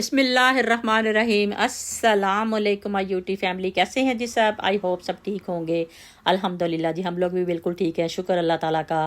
बिस्मिल्लाहिर्रहमानिर्रहीम। अस्सलाम वालेकुम माय यूट्यूब फैमिली, कैसे हैं जी सब? आई होप सब ठीक होंगे। अल्हम्दुलिल्लाह जी, हम लोग भी बिल्कुल ठीक हैं, शुक्र अल्लाह ताला का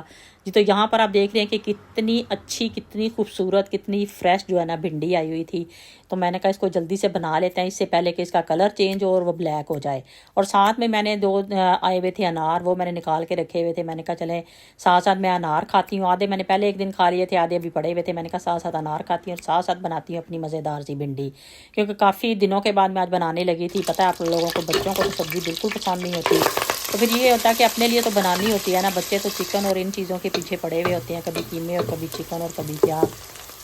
जी। तो यहाँ पर आप देख रहे हैं कि कितनी अच्छी, कितनी खूबसूरत, कितनी फ्रेश जो है ना भिंडी आई हुई थी। तो मैंने कहा इसको जल्दी से बना लेते हैं, इससे पहले कि इसका कलर चेंज हो और वो ब्लैक हो जाए। और साथ में मैंने दो आए हुए थे अनार, वो मैंने निकाल के रखे हुए थे। मैंने कहा चलें साथ साथ मैं अनार खाती हूँ। आधे मैंने पहले एक दिन खा लिए थे, आधे अभी पड़े हुए थे। मैंने कहा साथ साथ अनार खाती हूँ और साथ साथ बनाती हूँ अपनी मज़ेदार सी भिंडी, क्योंकि काफ़ी दिनों के बाद मैं आज बनाने लगी थी। पता है आप लोगों को, बच्चों को तो सब्ज़ी बिल्कुल पसंद नहीं होती, तो फिर ये होता है कि अपने लिए तो बनानी होती है ना। बच्चे तो चिकन और इन चीज़ों के पीछे पड़े हुए होते हैं, कभी कीमे और कभी चिकन और कभी क्या।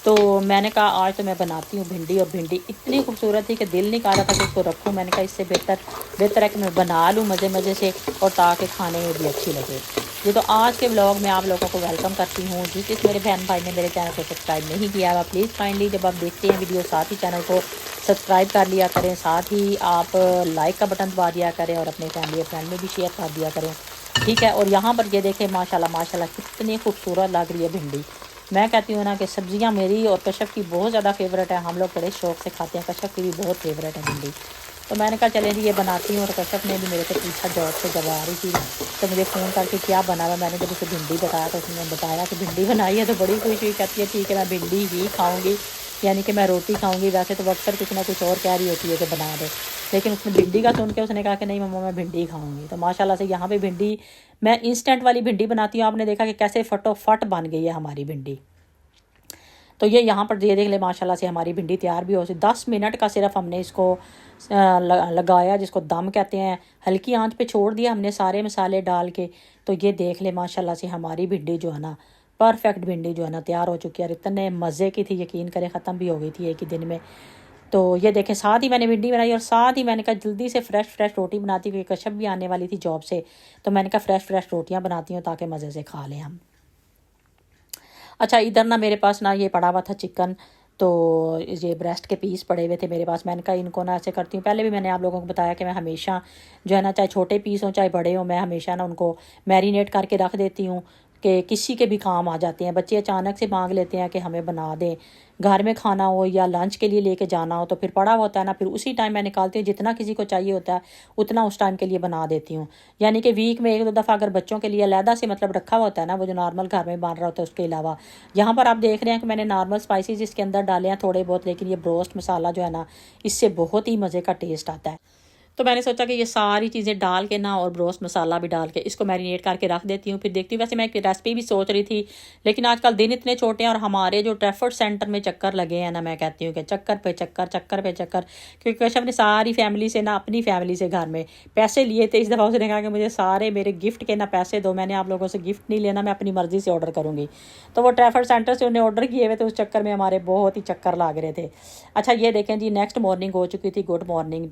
तो मैंने कहा आज तो मैं बनाती हूँ भिंडी, और भिंडी इतनी खूबसूरत थी कि दिल नहीं कर रहा था कि इसको रखूँ। मैंने कहा इससे बेहतर है कि मैं बना लूँ मज़े मज़े से, और ताकि खाने में भी अच्छी लगे। ये तो आज के व्लॉग में आप लोगों को वेलकम करती हूँ। जिस मेरे बहन भाई ने मेरे चैनल को सब्सक्राइब नहीं किया हुआ, प्लीज़ काइंडली जब आप देखते हैं वीडियो साथ ही चैनल को सब्सक्राइब कर लिया करें, साथ ही आप लाइक का बटन दबा दिया करें और अपने फैमिली और फ्रेंड में भी शेयर कर दिया करें, ठीक है। और यहाँ पर ये देखें माशाल्लाह माशाल्लाह कितनी खूबसूरत लग रही है भिंडी। मैं कहती हूँ ना कि सब्जियाँ मेरी और कश्यप की बहुत ज़्यादा फेवरेट है, हम लोग बड़े शौक से खाते हैं। कश्यप की भी बहुत फेवरेट है भिंडी। तो मैंने कहा चलें जी ये बनाती हूँ। और कश्यप ने भी मेरे से पूछा जॉब से जब आ रही थी, तो मुझे फ़ोन करके क्या बना हुआ। मैंने जब उसे भिंडी बताया तो उसने बताया कि भिंडी बनाई है, तो बड़ी खुश हुई। कहती है ठीक है मैं भिंडी ही खाऊँगी, यानी कि मैं रोटी खाऊँगी। वैसे तो अक्सर कुछ ना कुछ और कह रही होती है कि बना दे, लेकिन उसने भिंडी का सुन के उसने कहा कि नहीं मम्मा मैं भिंडी खाऊँगी। तो माशाल्लाह से यहाँ पे भिंडी, मैं इंस्टेंट वाली भिंडी बनाती हूँ। आपने देखा कि कैसे फटोफट बन गई है हमारी भिंडी। तो ये यहाँ पर ये देख ले माशाल्लाह से हमारी भिंडी तैयार भी हो सी। 10 मिनट का सिर्फ हमने इसको लगाया, जिसको दम कहते हैं। हल्की आंच पे छोड़ दिया हमने सारे मसाले डाल के। तो ये देख ले माशाल्लाह से हमारी भिंडी जो है ना, परफेक्ट भिंडी जो है ना तैयार हो चुकी है। और इतने मज़े की थी, यकीन करें ख़त्म भी हो गई थी एक ही दिन में। तो ये देखें साथ ही मैंने भिंडी बनाई, और साथ ही मैंने कहा जल्दी से फ्रेश रोटी बनाती, क्योंकि कश्यप भी आने वाली थी जॉब से। तो मैंने कहा फ्रेश रोटियाँ बनाती हूँ ताकि मज़े से खा लें हम। अच्छा इधर ना मेरे पास ना ये पड़ा हुआ था चिकन, तो ये ब्रेस्ट के पीस पड़े हुए थे मेरे पास। मैंने कहा इनको ना ऐसे करती हूँ, पहले भी मैंने आप लोगों को बताया कि मैं हमेशा जो है ना, चाहे छोटे पीस हों चाहे बड़े हों, मैं हमेशा ना उनको मैरिनेट करके रख देती हूँ कि किसी के भी काम आ जाते हैं। बच्चे अचानक से मांग लेते हैं कि हमें बना दें, घर में खाना हो या लंच के लिए लेके जाना हो, तो फिर पड़ा होता है ना, फिर उसी टाइम मैं निकालती हूँ। जितना किसी को चाहिए होता है उतना उस टाइम के लिए बना देती हूँ। यानी कि वीक में एक दो दफ़ा अगर बच्चों के लिए अलहदा से मतलब रखा हुआ होता है ना, वो जो नॉर्मल घर में बन रहा होता है उसके अलावा। यहाँ पर आप देख रहे हैं कि मैंने नॉर्मल स्पाइसेस इसके अंदर डाले हैं थोड़े बहुत, लेकिन ये ब्रोस्ट मसाला जो है ना, इससे बहुत ही मज़े का टेस्ट आता है। तो मैंने सोचा कि ये सारी चीज़ें डाल के ना, और ब्रोस्ट मसाला भी डाल के इसको मैरिनेट करके रख देती हूँ। फिर देखती हूँ, वैसे मैं एक रेसिपी भी सोच रही थी, लेकिन आजकल दिन इतने छोटे हैं और हमारे जो ट्रैफर्ड सेंटर में चक्कर लगे हैं ना, मैं कहती हूँ कि चक्कर पे चक्कर, क्योंकि कश्यप ने सारी फैमिली से ना, अपनी फैमिली से घर में पैसे लिए थे। इस दफ़ा उसने कहा कि मुझे सारे मेरे गिफ्ट के ना पैसे दो, मैंने आप लोगों से गिफ्ट नहीं लेना, मैं अपनी मर्ज़ी से ऑर्डर करूँगी। तो वो ट्रैफर्ड सेंटर से उन्हें ऑर्डर किए हुए थे, उस चक्कर में हमारे बहुत ही चक्कर लग रहे थे। अच्छा ये देखें जी, नेक्स्ट मॉर्निंग हो चुकी थी, गुड मॉर्निंग।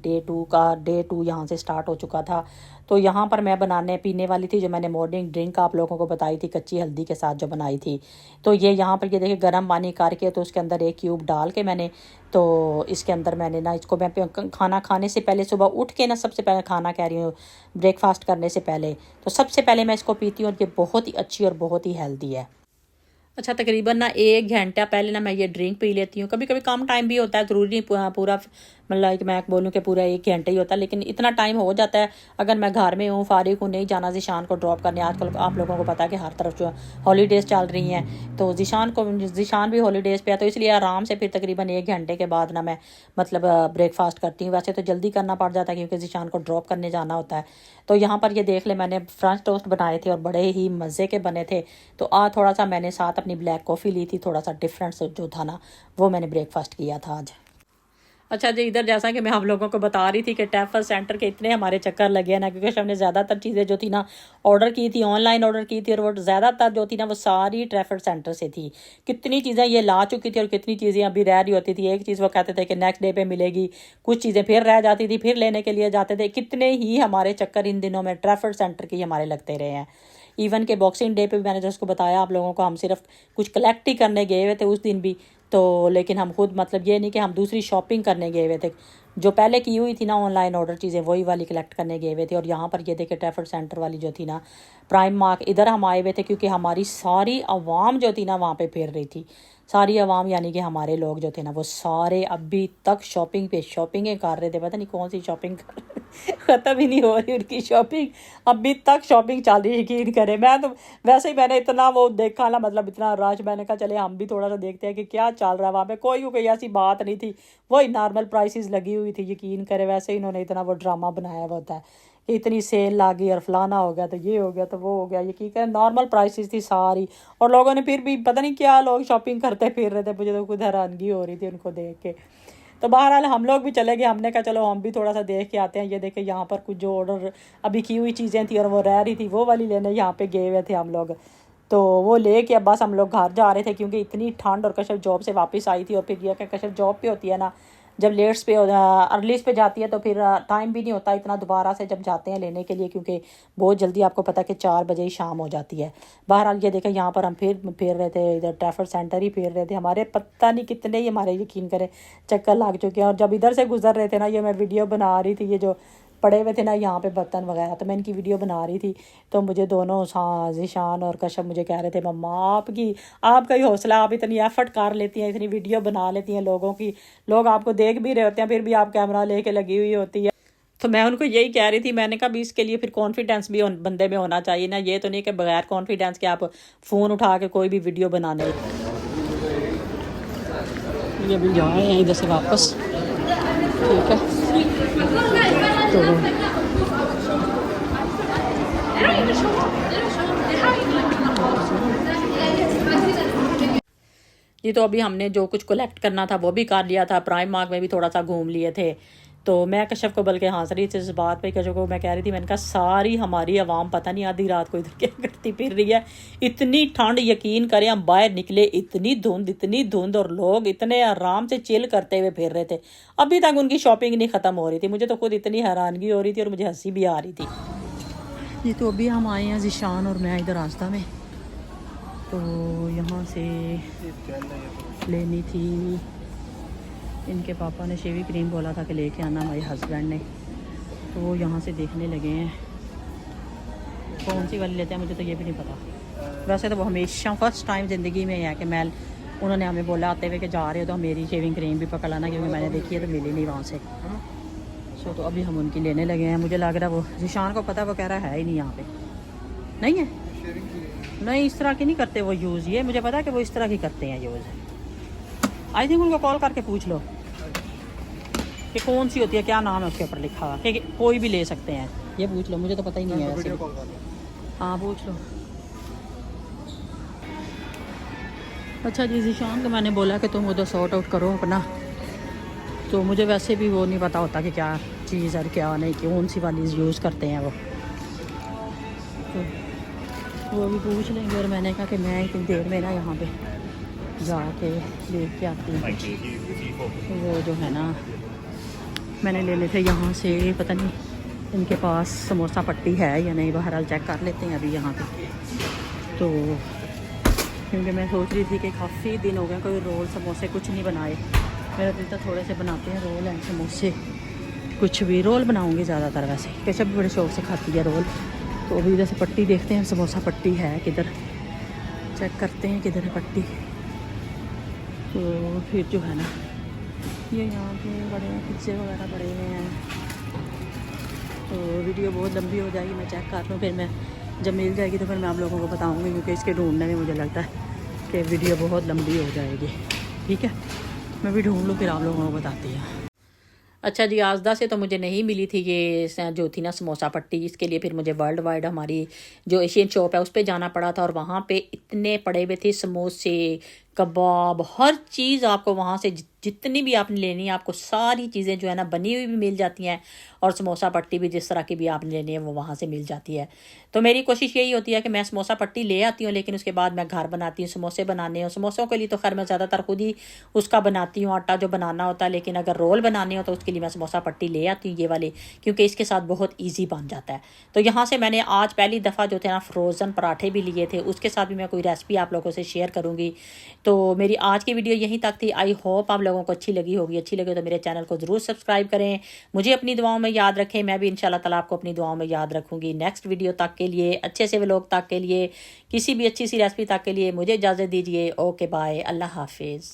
डे टू यहाँ से स्टार्ट हो चुका था। तो यहाँ पर मैं बनाने पीने वाली थी, जो मैंने मॉर्निंग ड्रिंक आप लोगों को बताई थी कच्ची हल्दी के साथ जो बनाई थी। तो ये यहाँ पर ये देखिए गर्म पानी करके, तो उसके अंदर एक क्यूब डाल के मैंने, तो इसके अंदर मैंने ना इसको, मैं खाना खाने से पहले सुबह उठ के ना, सबसे पहले खाना कह रही हूँ, ब्रेकफास्ट करने से पहले, तो सबसे पहले मैं इसको पीती हूँ। और ये बहुत ही अच्छी और बहुत ही हेल्दी है। अच्छा तकरीबन ना 1 घंटा पहले ना मैं ये ड्रिंक पी लेती हूँ। कभी कभी कम टाइम भी होता है, ज़रूरी नहीं पूरा मतलब मैं बोलूँ कि पूरा 1 घंटा ही होता है, लेकिन इतना टाइम हो जाता है। अगर मैं घर में हूँ, फारिग हूँ, नहीं जाना ज़ीशान को ड्रॉप करने। आजकल आप लोगों को पता है कि हर तरफ जो हॉलीडेज़ चल रही हैं, तो ज़ीशान भी हॉलीडेज़ पे है, तो इसलिए आराम से फिर तकरीबन 1 घंटे के बाद ना मैं मतलब ब्रेकफास्ट करती हूँ। वैसे तो जल्दी करना पड़ जाता है क्योंकि ज़ीशान को ड्रॉप करने जाना होता है। तो यहाँ पर ये देख ले, मैंने फ्रेंच टोस्ट बनाए थे और बड़े ही मज़े के बने थे। तो थोड़ा सा मैंने साथ अपनी ब्लैक कॉफ़ी ली थी, थोड़ा सा डिफरेंट जो था ना, वो मैंने ब्रेकफास्ट किया था आज। अच्छा जी, इधर जैसा कि मैं आप लोगों को बता रही थी कि टैफल सेंटर के इतने हमारे चक्कर लगे हैं ना, क्योंकि हमने ज़्यादातर चीज़ें जो थी ना ऑर्डर की थी, ऑनलाइन ऑर्डर की थी, और वो ज़्यादातर जो थी ना वो सारी ट्रैफल सेंटर से थी। कितनी चीज़ें ये ला चुकी थी और कितनी चीज़ें अभी रह रही होती थी। एक चीज़ वो कहते थे कि नेक्स्ट डे पे मिलेगी, कुछ चीज़ें फिर रह जाती थी, फिर लेने के लिए जाते थे। कितने ही हमारे चक्कर इन दिनों में ट्रैफल सेंटर के हमारे लगते रहे हैं। इवन के बॉक्सिंग डे पे भी मैंने जिसको बताया आप लोगों को, हम सिर्फ कुछ कलेक्ट ही करने गए हुए थे उस दिन भी। तो लेकिन हम खुद मतलब ये नहीं कि हम दूसरी शॉपिंग करने गए हुए थे, जो पहले की हुई थी ना ऑनलाइन ऑर्डर चीज़ें, वही वाली कलेक्ट करने गए हुए थे। और यहाँ पर ये देखे ट्रैफर्ड सेंटर वाली जो थी ना, प्राइम मार्क, इधर हम आए हुए थे क्योंकि हमारी सारी आवाम जो थी ना वहाँ पे फिर रही थी। सारी आवाम यानी कि हमारे लोग जो थे ना वो सारे अभी तक शॉपिंग पे शॉपिंग कर रहे थे, पता नहीं कौन सी शॉपिंग ख़त्म ही नहीं हो रही उनकी शॉपिंग, अभी तक शॉपिंग चल रही है। यकीन करें, मैं तो वैसे ही मैंने इतना वो देखा ना, मतलब इतना रश, मैंने कहा चले हम भी थोड़ा सा देखते हैं कि क्या चल रहा है वहाँ पे। कोई ऐसी बात नहीं थी, वही नॉर्मल प्राइसेस लगी हुई थी। यकीन करें, वैसे ही इन्होंने इतना वो ड्रामा बनाया हुआ होता है कि इतनी सेल लगी और फलाना हो गया तो ये हो गया तो वो हो गया। यकीन करें नॉर्मल प्राइसेस थी सारी, और लोगों ने फिर भी पता नहीं क्या लोग शॉपिंग करते फिर रहे थे। मुझे तो खुद हैरानगी हो रही थी उनको देख के। तो बहरहाल हम लोग भी चले गए, हमने कहा चलो हम भी थोड़ा सा देख के आते हैं। ये देखे यहाँ पर कुछ जो ऑर्डर अभी की हुई चीज़ें थी और वो रह रही थी, वो वाली लेने यहाँ पे गए हुए थे हम लोग। तो वो ले के अब बस हम लोग घर जा रहे थे, क्योंकि इतनी ठंड, और कशफ जॉब से वापस आई थी। और फिर यह कि कशफ जॉब पे होती है ना, जब लेट्स पे अर्लीस पे जाती है तो फिर टाइम भी नहीं होता इतना दोबारा से जब जाते हैं लेने के लिए, क्योंकि बहुत जल्दी आपको पता है कि 4 बजे ही शाम हो जाती है। बहरहाल ये देखें यहाँ पर हम फिर रहे थे, इधर ट्रैफर्ड सेंटर ही फिर रहे थे। हमारे पता नहीं कितने ही हमारे यकीन करें चक्कर लग चुके हैं। और जब इधर से गुजर रहे थे ना, ये मैं वीडियो बना रही थी, ये जो पड़े हुए थे ना यहाँ पे बर्तन वगैरह, तो मैं इनकी वीडियो बना रही थी। तो मुझे दोनों ज़ीशान और कशफ मुझे कह रहे थे मम्मा आपका ही हौसला, आप इतनी एफर्ट कर लेती हैं, इतनी वीडियो बना लेती हैं लोगों की, लोग आपको देख भी रहे होते हैं फिर भी आप कैमरा लेके लगी हुई होती है। तो मैं उनको यही कह रही थी, मैंने कहा भी इसके लिए फिर कॉन्फिडेंस भी बंदे में होना चाहिए ना। ये तो नहीं कि बगैर कॉन्फिडेंस के आप फ़ोन उठा के कोई भी वीडियो बनाने। ये अभी जा रहे हैं इधर से वापस, ठीक है। तो जी, तो अभी हमने जो कुछ कलेक्ट करना था वो भी कर लिया था। प्राइम मार्क में भी थोड़ा सा घूम लिए थे। तो मैं कशफ को बल्कि हंस रही थी इस बात पे, कशफ को मैं कह रही थी, मैंने कहा सारी हमारी आवाम पता नहीं आधी रात को इधर क्या करती फिर रही है। इतनी ठंड, यकीन करें हम बाहर निकले इतनी धुंध, और लोग इतने आराम से चिल करते हुए फिर रहे थे। अभी तक उनकी शॉपिंग नहीं ख़त्म हो रही थी। मुझे तो खुद इतनी हैरानगी हो रही थी और मुझे हंसी भी आ रही थी। जी, तो अभी हम आए हैं ज़ीशान और मैं इधर रास्ता में। तो यहाँ से लेनी थी, इनके पापा ने शेवी क्रीम बोला था कि लेके आना, हमारे हस्बैंड ने। तो वो यहाँ से देखने लगे हैं कौन सी वाली लेते हैं, मुझे तो ये भी नहीं पता। वैसे तो वो हमेशा फर्स्ट टाइम ज़िंदगी में है कि मैं, उन्होंने हमें बोला आते हुए कि जा रहे हो तो मेरी शेविंग क्रीम भी पकड़ लाना, क्योंकि मैंने देखी है तो मिली नहीं वहाँ से। तो अभी हम उनकी लेने लगे हैं। मुझे लग रहा है वो ज़ीशान को पता, वो कह रहा है ही नहीं यहाँ पे, नहीं है, नहीं इस तरह की नहीं करते वो यूज़। ये मुझे पता है कि वो इस तरह की करते हैं यूज़। आई थिंक उनको कॉल करके पूछ लो कि कौन सी होती है, क्या नाम है उसके ऊपर लिखा हुआ, कि कोई भी ले सकते हैं। ये पूछ लो, मुझे तो पता ही नहीं है वैसे। हाँ पूछ लो। अच्छा जी, ज़ीशान को मैंने बोला कि तुम उधर सॉर्ट आउट करो अपना। तो मुझे वैसे भी वो नहीं पता होता कि क्या चीज़ और क्या नहीं, कौन सी वाली यूज़ करते हैं वो। तो वो भी पूछ लेंगे। और मैंने कहा कि मैं इतनी देर में ना यहाँ पे जाके देख के आती हूँ। वो जो है ना, मैंने ले थे यहाँ से, पता नहीं इनके पास समोसा पट्टी है या नहीं, बहरहाल चेक कर लेते हैं अभी यहाँ पे। तो क्योंकि मैं सोच रही थी कि काफ़ी दिन हो गए कोई रोल समोसे कुछ नहीं बनाए। मेरा दिल तो थोड़े से बनाते हैं रोल एंड समोसे, कुछ भी रोल बनाऊँगी ज़्यादातर। वैसे कैसे भी बड़े शौक से खाती है रोल। तो अभी इधर से पट्टी देखते हैं, समोसा पट्टी है किधर, चेक करते हैं किधर है पट्टी। तो फिर जो है ना, ये यहाँ पे बड़े पिज्जे वगैरह पड़े हुए हैं। तो वीडियो बहुत लंबी हो जाएगी, मैं चेक कर लूँ, फिर मैं जब मिल जाएगी तो फिर मैं आप लोगों को बताऊँगी, क्योंकि इसके ढूंढने में मुझे लगता है कि वीडियो बहुत लंबी हो जाएगी। ठीक है, मैं भी ढूंढ लूँ फिर आप लोगों को बताती हूँ। अच्छा जी, आजदा से तो मुझे नहीं मिली थी ये जो थी ना समोसा पट्टी। इसके लिए फिर मुझे वर्ल्ड वाइड हमारी जो एशियन शॉप है उस पर जाना पड़ा था। और वहाँ पे इतने पड़े हुए थे समोसे, कबाब, हर चीज़ आपको वहाँ से जितनी भी आपने लेनी है, आपको सारी चीज़ें जो है ना बनी हुई भी मिल जाती हैं। और समोसा पट्टी भी जिस तरह की भी आपने लेनी है वो वहाँ से मिल जाती है। तो मेरी कोशिश यही होती है कि मैं समोसा पट्टी ले आती हूँ, लेकिन उसके बाद मैं घर बनाती हूँ समोसे बनाने हो। समोसों के लिए तो खैर मैं ज़्यादातर खुद ही उसका बनाती हूँ, आटा जो बनाना होता है। लेकिन अगर रोल बनाने हो तो उसके लिए मैं समोसा पट्टी ले आती हूँ ये वाली, क्योंकि इसके साथ बहुत ईजी बन जाता है। तो यहाँ से मैंने आज पहली दफ़ा जो थे ना फ्रोज़न पराठे भी लिए थे, उसके साथ भी मैं कोई रेसिपी आप लोगों से शेयर करूँगी। तो मेरी आज की वीडियो यहीं तक थी। आई होप आप लोगों को अच्छी लगी होगी। अच्छी लगे तो मेरे चैनल को ज़रूर सब्सक्राइब करें, मुझे अपनी दुआओं में याद रखें। मैं भी इंशाल्लाह ताला आपको अपनी दुआओं में याद रखूँगी। नेक्स्ट वीडियो तक के लिए, अच्छे से व्लॉग तक के लिए, किसी भी अच्छी सी रेसिपी तक के लिए मुझे इजाज़त दीजिए। ओके बाय, अल्लाह हाफिज़।